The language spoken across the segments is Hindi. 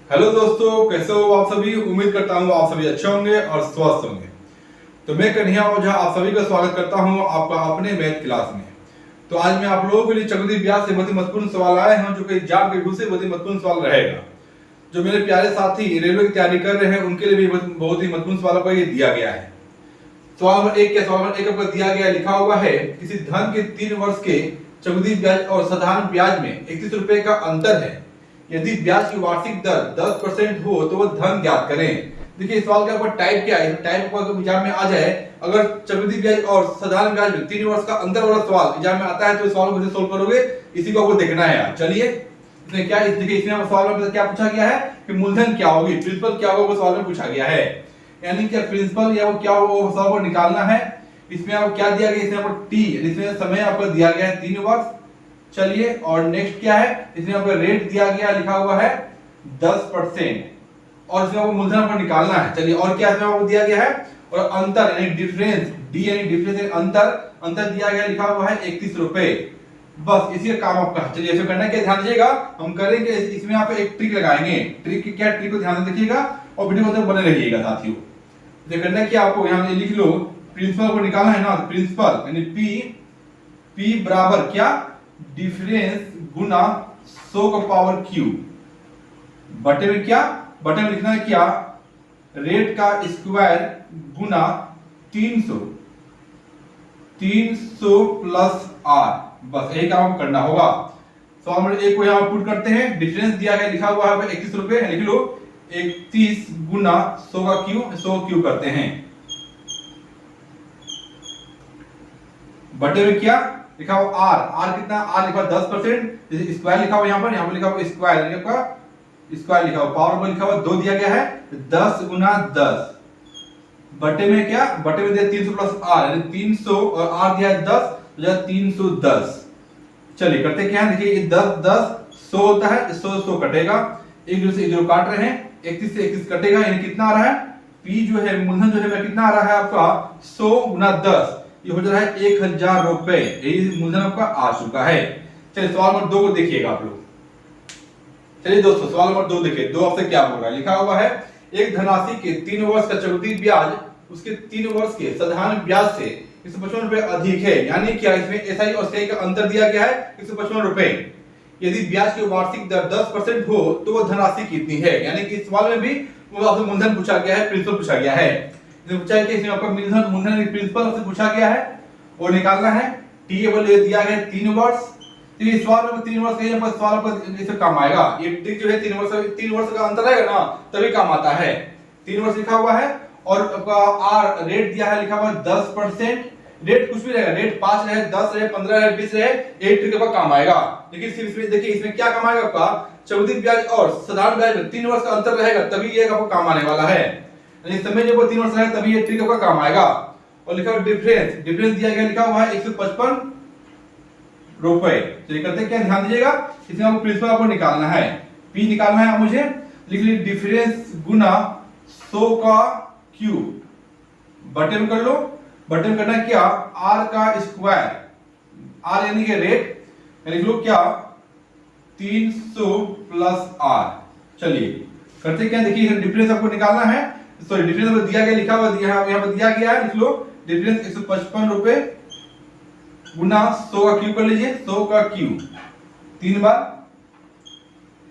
हेलो दोस्तों, कैसे हो आप सभी। उम्मीद करता हूँ आप सभी अच्छे होंगे और स्वस्थ होंगे। तो मैं कन्हैया ओझा आप सभी का स्वागत करता हूँ आपका अपने मैथ क्लास में। तो आज मैं आप लोगों के लिए चक्रवृद्धि ब्याज से बहुत ही महत्वपूर्ण सवाल आए हैं, जो कि एग्जाम के व्यू से बहुत ही महत्वपूर्ण सवाल रहेगा। जो मेरे प्यारे साथी रेलवे की तैयारी कर रहे हैं उनके लिए भी बहुत ही महत्वपूर्ण सवालों का ये दिया गया है। सवाल नंबर 1 क्या सवाल नंबर 1 आपको दिया गया, लिखा हुआ है किसी धन के 3 वर्ष के चक्रवृद्धि ब्याज और साधारण ब्याज में 31 रुपए का अंतर है। यदि ब्याज की वार्षिक दर 10% हो तो वह धन ज्ञात करें। देखिए इस सवाल का ऊपर टाइप क्या है, टाइप को अगर एग्जाम में आ जाए, अगर चक्रवृद्धि ब्याज और साधारण ब्याज में 3 वर्ष का अंतर वाला सवाल एग्जाम में आता है तो इस सवाल को कैसे सोल्व करोगे, इसी को आपको देखना है। चलिए इसमें क्या, देखिए इसमें सवाल में क्या पूछा गया है कि मूलधन क्या होगी, प्रिंसिपल क्या होगा, वो सवाल में पूछा गया है। यानी कि प्रिंसिपल या वो क्या होगा वो सवाल को निकालना है। इसमें आपको क्या दिया गया, इसमें आपको टी, इसमें समय आपको दिया गया है 3 वर्ष। चलिए और नेक्स्ट क्या है, इसमें आपको रेट दिया गया, लिखा हुआ है 10% और इसमें आपको मूलधन आपको निकालना है। चलिए और क्या इसमें आपको दिया गया है, और अंतर यानी डिफरेंस, डी यानी डिफरेंस यानी अंतर दिया गया, लिखा हुआ है 31 रुपए। बस इसी का काम आपका। चलिए ऐसे करना क्या, ध्यान दीजिएगा, हम करेंगे इसमें आप एक ट्रिक लगाएंगे। ट्रिक की क्या, ट्रिक को ध्यान से देखिएगा और वीडियो को बने रहिएगा साथियों। ये करना क्या, आपको यहां पे लिख लो, प्रिंसिपल को निकालना है ना, प्रिंसिपल यानी पी बराबर क्या, डिफरेंस गुना 100 का पावर क्यूब, बटे में क्या, बटे में लिखना है क्या, रेट का स्क्वायर गुना 300 प्लस आर। बस यही काम करना होगा। सवाल नंबर 1 को यहां पुट करते हैं। डिफरेंस दिया गया, लिखा हुआ है 31 रुपए, लिख लो 31 गुना 100 का क्यूब, 100 क्यूब करते हैं, बटे में क्या लिखा हुआ आर कितना, आर लिखा हुआ 10%, जैसे स्क्वायर लिखा हुआ यहां पर लिखा हुआ स्क्वायर, स्क्वायर लिखा हुआ, पावर में लिखा हुआ 2 दिया गया है, 10 गुना 10, बटे में क्या, बटे में दिया 300 प्लस आर यानी 300 और आर दिया 10 तो 310। चलिए करते क्या है, देखिए ये 10 100 होता है, 100 कटेगा, एक दूसरे से जीरो काट रहे हैं, 31 से 31 कटेगा, यानी कितना आ रहा है, पी जो है मूलधन जो है कितना आ रहा है आपका 100 गुना 10, ये हो जा रहा है 1000 रुपए, यही मूलधन आपका आ चुका है। चलिए सवाल नंबर 2 को देखिएगा आप लोग। चलिए दोस्तों सवाल नंबर 2 देखिए, 2 आपसे क्या बोल रहा है, लिखा हुआ है एक धनराशि के 3 वर्ष का चक्रवृद्धि ब्याज उसके 3 वर्ष के साधारण ब्याज से 155 रुपए अधिक है। यानी क्या, इसमें एसआई और सीआई का अंतर दिया गया है 155 रुपए। यदि ब्याज की वार्षिक दर 10% हो तो वह धनराशि कितनी है। यानी कि इस सवाल में भी वो आपसे मूलधन पूछा गया है, प्रिंसिपल पूछा गया है। इसमें पूछा है कि इसमें आपका मूलधन प्रिंसिपल आपसे पूछा गया है और निकालना है। टी केवल दिया गया है 3 वर्ष। तो ये सवाल में 3 वर्ष का सवाल पर इससे काम आएगा। ये ट्रिक जो है 3 वर्ष का अंतर रहेगा ना तभी काम आता है। 3 वर्ष लिखा हुआ है और आपका आर रेट दिया है, लिखा हुआ है 10%। रेट कुछ भी रहेगा, रेट 5 रहे, 10 रहे, 15 रहे, 20 रहे, एक ट्रिक का काम आएगा। लेकिन सिर्फ इसमें देखिए इसमें क्या काम आएगा आपका, चक्रवृद्धि ब्याज और साधारण ब्याज में 3 वर्ष का अंतर रहेगा तभी ये आपको काम आने वाला है। यानी समय जब 3 वर्ष रहेगा तभी ये ट्रिक का काम आएगा। और लिखा हुआ डिफरेंस दिया गया, लिखा हुआ है 155 रुपए। चलिए करते क्या, ध्यान दीजिएगा, इसमें आपको प्रिंसिपल आपको निकालना है, पी निकालना है मुझे, लिख लीजिए डिफरेंस गुना 100 का क्यूब, बटे में कर लो, बटे में करना क्या, आर का स्क्वायर, आर यानी कि रेट, लिख लो क्या 300 प्लस आर। चलिए करते क्या, देखिए डिफरेंस आपको निकालना है, सॉरी डिफरेंस दिया गया, लिखा हुआ यहाँ पर दिया गया है, लिख लो डिफरेंस 155 रुपए गुना 100 का क्यूब कर लीजिए, 100 का क्यूब 3 बार।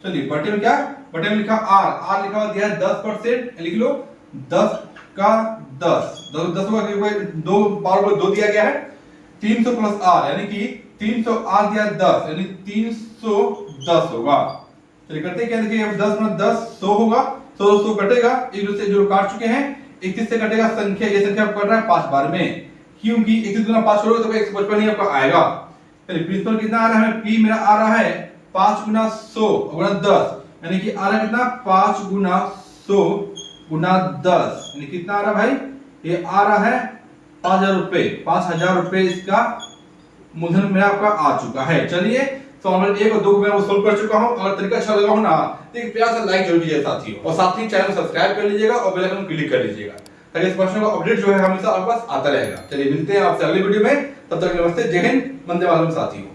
चलिए बटे में क्या, बटे में लिखा आर लिखा हुआ दिया है 10%, लिख लो 10 का 10 का क्यूब, 2 पावर पर 2 दिया गया है, 300 प्लस आर यानी कि 300 आर दिया 10 यानी 310 होगा। चलिए करते क्या, देखिए 10 में 10 100 होगा, 100 कटेगा, एक दूसरे जो काट चुके हैं, 31 से कटेगा संख्या, ये संख्या कर रहा है 5 बार में, क्योंकि 31 गुना 5 करोगे तो 155 ही आपका आएगा। चलिए प्रिंसिपल कितना आ रहा है, पी मेरा आ रहा है 5 गुना 100 गुना 10 यानी कि आ रहा है कितना 5 गुना 100 गुना 10 यानी कितना आ रहा भाई, ये आ रहा है 5000 रुपए, 5000 रुपए इसका मूलधन मेरा आपका आ चुका है। चलिए सवाल 1 और 2 को मैं सोल्व कर चुका हूं। अगर तरीका अच्छा लगा हो ना तो एक प्यार से लाइक जरूर कीजिए साथियों, और साथ ही चैनल को सब्सक्राइब कर लीजिएगा और बेल आइकन क्लिक कर लीजिएगा ताकि इस प्रश्नों का अपडेट जो है हमेशा आपके पास आता रहेगा। चलिए मिलते हैं आपसे अगली वीडियो में, तब तक नमस्ते, जय हिंद, वंदे मातरम साथियों।